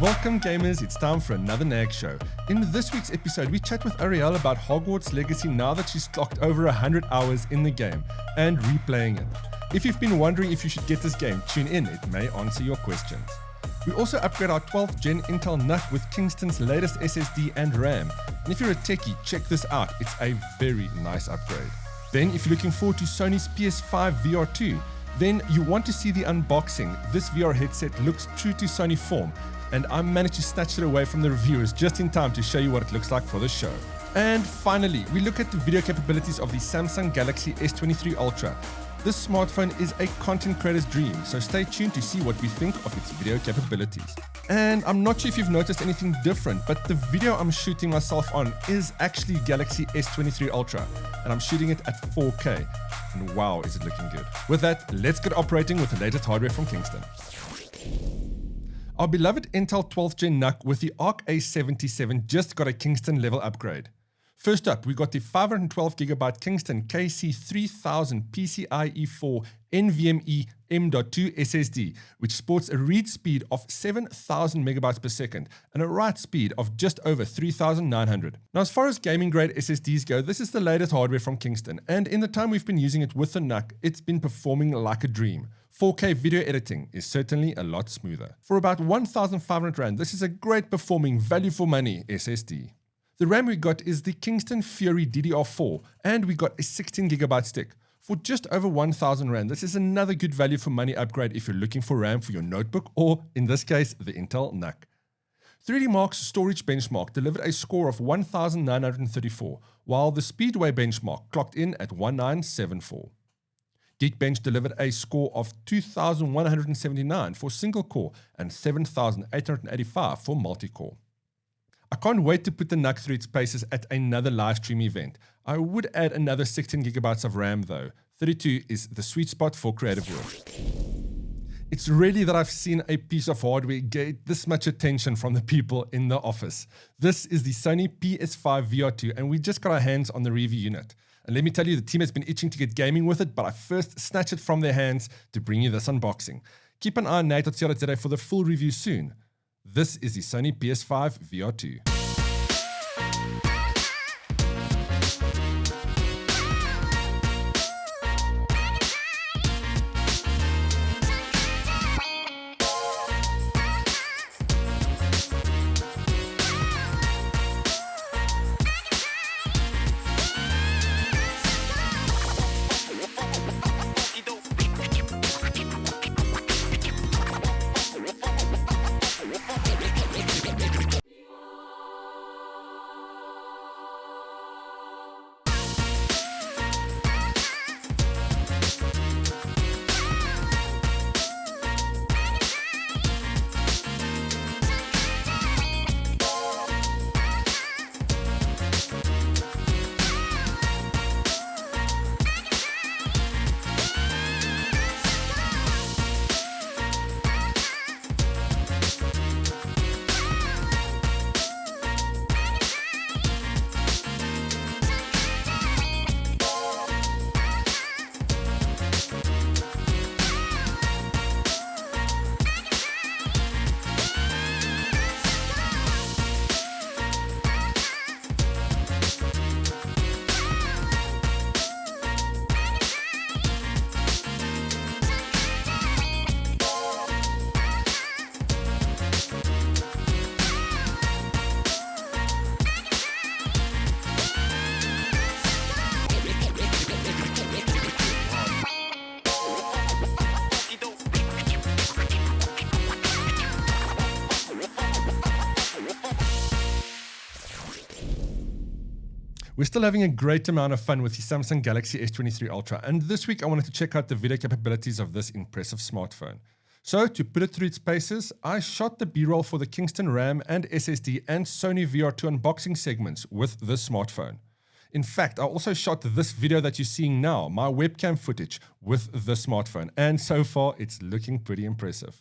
Welcome gamers, it's time for another NAG Show. In this week's episode, we chat with Arielle about Hogwarts Legacy now that she's clocked over 100 hours in the game and replaying it. If you've been wondering if you should get this game, tune in, it may answer your questions. We also upgrade our 12th Gen Intel NUC with Kingston's latest SSD and RAM. And if you're a techie, check this out, it's a very nice upgrade. Then if you're looking forward to Sony's PS5 VR2, then you want to see the unboxing. This VR headset looks true to Sony form, and I managed to snatch it away from the reviewers just in time to show you what it looks like for the show. And finally, we look at the video capabilities of the Samsung Galaxy S23 Ultra. This smartphone is a content creator's dream, so stay tuned to see what we think of its video capabilities. And I'm not sure if you've noticed anything different, but the video I'm shooting myself on is actually Galaxy S23 Ultra, and I'm shooting it at 4K. And wow, is it looking good. With that, let's get operating with the latest hardware from Kingston. Our beloved Intel 12th Gen NUC with the Arc A77 just got a Kingston level upgrade. First up, we got the 512GB Kingston KC3000 PCIe 4 NVMe M.2 SSD, which sports a read speed of 7,000 megabytes per second and a write speed of just over 3,900. Now, as far as gaming grade SSDs go, this is the latest hardware from Kingston, and in the time we've been using it with the NUC, it's been performing like a dream. 4K video editing is certainly a lot smoother. For about 1,500 Rand, this is a great performing value for money SSD. The RAM we got is the Kingston Fury DDR4, and we got a 16GB stick. For just over 1,000 Rand, this is another good value for money upgrade if you're looking for RAM for your notebook, or in this case, the Intel NUC. 3D Mark's storage benchmark delivered a score of 1,934, while the Speedway benchmark clocked in at 1,974. Geekbench delivered a score of 2,179 for single core and 7,885 for multi-core. I can't wait to put the NUC through its paces at another live stream event. I would add another 16GB of RAM though. 32 is the sweet spot for creative work. It's rarely that I've seen a piece of hardware get this much attention from the people in the office. This is the Sony PS5 VR2, and we just got our hands on the review unit. And let me tell you, the team has been itching to get gaming with it, but I first snatched it from their hands to bring you this unboxing. Keep an eye on nag.co.za for the full review soon. This is the Sony PS5 VR2. We're still having a great amount of fun with the Samsung Galaxy S23 Ultra, and this week I wanted to check out the video capabilities of this impressive smartphone. So to put it through its paces, I shot the B-roll for the Kingston RAM and SSD and Sony VR2 unboxing segments with this smartphone. In fact, I also shot this video that you're seeing now, my webcam footage, with the smartphone, and so far it's looking pretty impressive.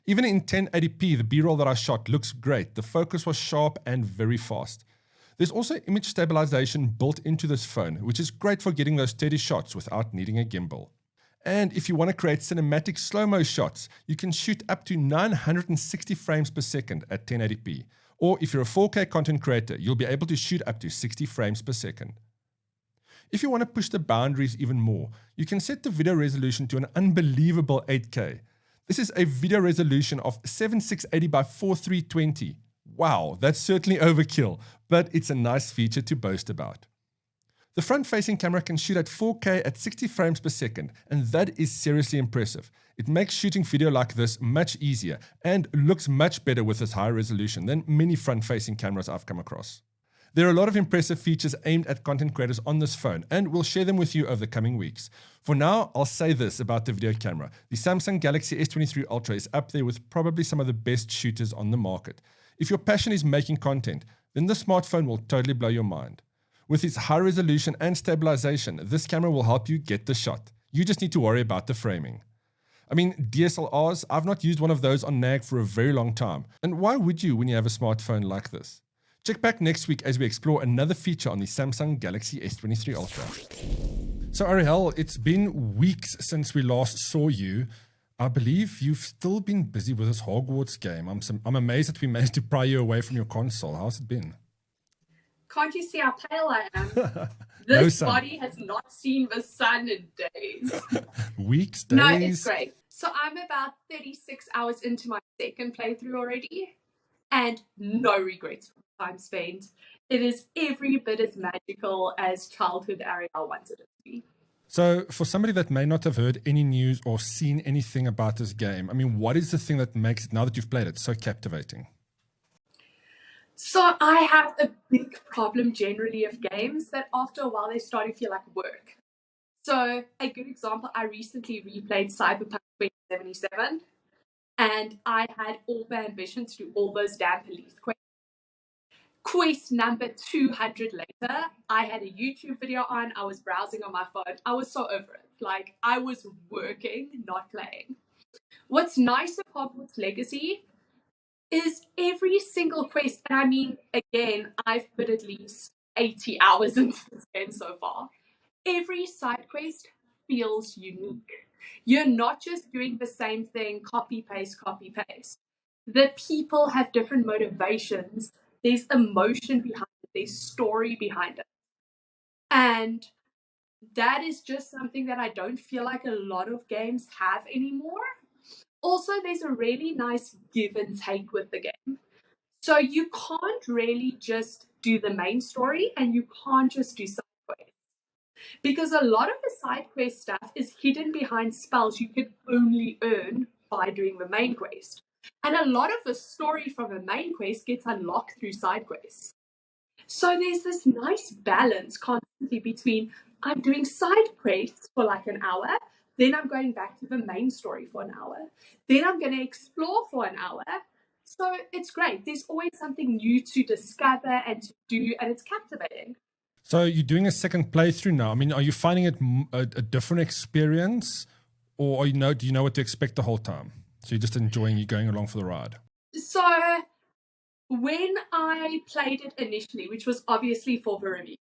Even in 1080p, the B-roll that I shot looks great. The focus was sharp and very fast. There's also image stabilization built into this phone, which is great for getting those steady shots without needing a gimbal. And if you want to create cinematic slow-mo shots, you can shoot up to 960 frames per second at 1080p. Or if you're a 4K content creator, you'll be able to shoot up to 60 frames per second. If you want to push the boundaries even more, you can set the video resolution to an unbelievable 8K. This is a video resolution of 7680 by 4320. Wow, that's certainly overkill, but it's a nice feature to boast about. The front-facing camera can shoot at 4K at 60 frames per second, and that is seriously impressive. It makes shooting video like this much easier and looks much better with this high resolution than many front-facing cameras I've come across. There are a lot of impressive features aimed at content creators on this phone, and we'll share them with you over the coming weeks. For now, I'll say this about the video camera. The Samsung Galaxy S23 Ultra is up there with probably some of the best shooters on the market. If your passion is making content, then the smartphone will totally blow your mind. With its high resolution and stabilization, this camera will help you get the shot. You just need to worry about the framing. I mean, DSLRs, I've not used one of those on NAG for a very long time. And why would you when you have a smartphone like this? Check back next week as we explore another feature on the Samsung Galaxy S23 Ultra. So Arielle, it's been weeks since we last saw you. I believe you've still been busy with this Hogwarts game. I'm amazed that we managed to pry you away from your console. How's it been? Can't you see how pale I am? This body has not seen the sun in days. Weeks, days? No, it's great. So I'm about 36 hours into my second playthrough already, and no regrets for the time spent. It is every bit as magical as childhood Arielle wanted it to be. So for somebody that may not have heard any news or seen anything about this game, I mean, what is the thing that makes it, now that you've played it, so captivating? So I have a big problem generally of games that after a while they start to feel like work. So a good example, I recently replayed Cyberpunk 2077 and I had all the ambition to do all those damn police quests. Quest number 200 later, I had a YouTube video on, I was browsing on my phone, I was so over it. Like, I was working, not playing. What's nice of Hogwarts Legacy is every single quest, and I mean, again, I've put at least 80 hours into this game so far. Every side quest feels unique. You're not just doing the same thing, copy, paste, copy, paste. The people have different motivations. There's emotion behind it. There's story behind it. And that is just something that I don't feel like a lot of games have anymore. Also, there's a really nice give and take with the game. So you can't really just do the main story and you can't just do side quests. Because a lot of the side quest stuff is hidden behind spells you could only earn by doing the main quest. And a lot of the story from the main quest gets unlocked through side quests. So there's this nice balance constantly between I'm doing side quests for like an hour, then I'm going back to the main story for an hour, then I'm going to explore for an hour. So it's great. There's always something new to discover and to do, and it's captivating. So you're doing a second playthrough now. I mean, are you finding it a different experience, or do you know what to expect the whole time? So you're just enjoying, you're going along for the ride? So when I played it initially, which was obviously for the review,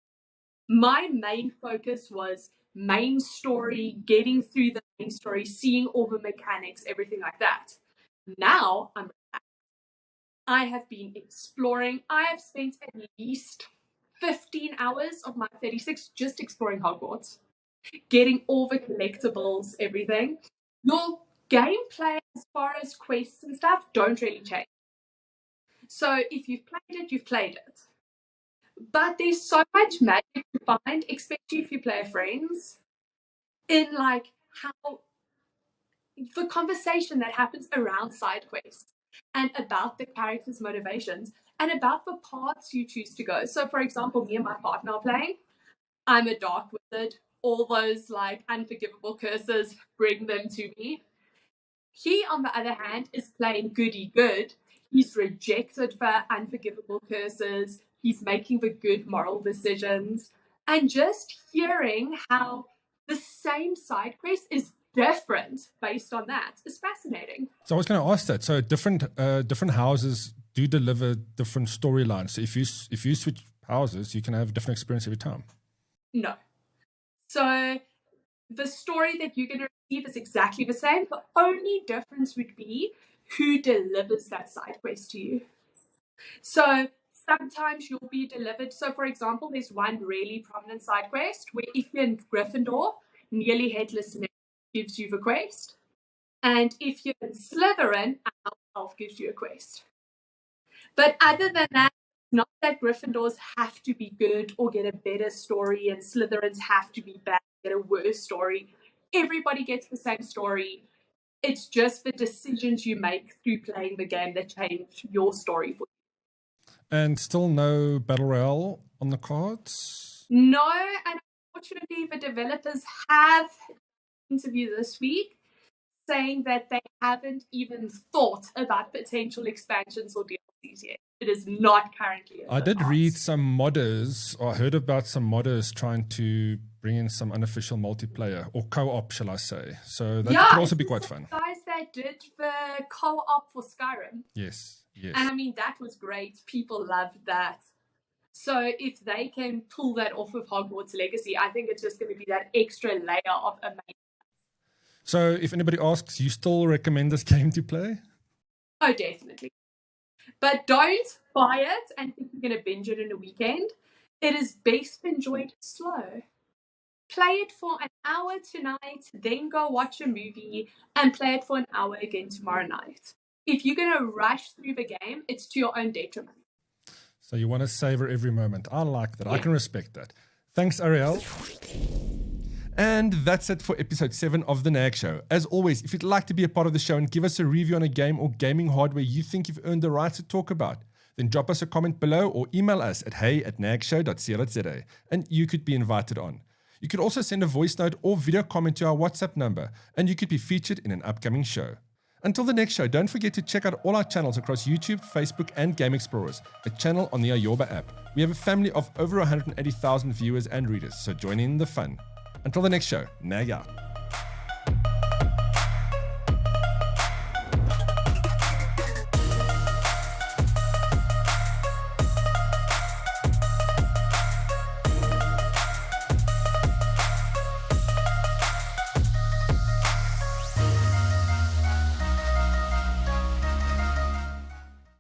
my main focus was main story, getting through the main story, seeing all the mechanics, everything like that. Now I have been exploring. I have spent at least 15 hours of my 36 just exploring Hogwarts, getting all the collectibles, everything. Your gameplay as far as quests and stuff don't really change. So if you've played it, you've played it. But there's so much magic to find, especially if you play with friends, in like how the conversation that happens around side quests and about the characters' motivations and about the paths you choose to go. So for example, me and my partner are playing. I'm a dark wizard. All those like unforgivable curses, bring them to me. He, on the other hand, is playing goody good. He's rejected the unforgivable curses. He's making the good moral decisions. And just hearing how the same side quest is different based on that is fascinating. So I was going to ask that. So different houses do deliver different storylines. So if you switch houses, you can have a different experience every time. No. So the story that you're going to receive is exactly the same. The only difference would be who delivers that side quest to you. So sometimes you'll be delivered. So, for example, there's one really prominent side quest where if you're in Gryffindor, nearly headless Snatch gives you the quest. And if you're in Slytherin, Elf gives you a quest. But other than that, not that Gryffindors have to be good or get a better story and Slytherins have to be bad, get a worse story. Everybody gets the same story. It's just the decisions you make through playing the game that change your story for you. And still no Battle Royale on the cards? No, and unfortunately the developers have an interview this week saying that they haven't even thought about potential expansions or DLCs yet. It is not currently. I did read some modders, or I heard about some modders trying to bring in some unofficial multiplayer, or co-op, shall I say. So that could also be quite fun. Guys that did the co-op for Skyrim. Yes, yes. And I mean, that was great. People loved that. So if they can pull that off with Hogwarts Legacy, I think it's just going to be that extra layer of amazing. So if anybody asks, you still recommend this game to play? Oh, definitely. But don't buy it and think you're going to binge it in a weekend. It is best enjoyed slow. Play it for an hour tonight, then go watch a movie and play it for an hour again tomorrow night. If you're going to rush through the game, it's to your own detriment. So you want to savor every moment. I like that. Yeah. I can respect that. Thanks, Arielle. And that's it for episode 7 of the NAG Show. As always, if you'd like to be a part of the show and give us a review on a game or gaming hardware you think you've earned the right to talk about, then drop us a comment below or email us at hey@nagshow.co.za and you could be invited on. You could also send a voice note or video comment to our WhatsApp number and you could be featured in an upcoming show. Until the next show, don't forget to check out all our channels across YouTube, Facebook, and Game Explorers, a channel on the Ayoba app. We have a family of over 180,000 viewers and readers, so join in the fun. Until the next show, NAG out.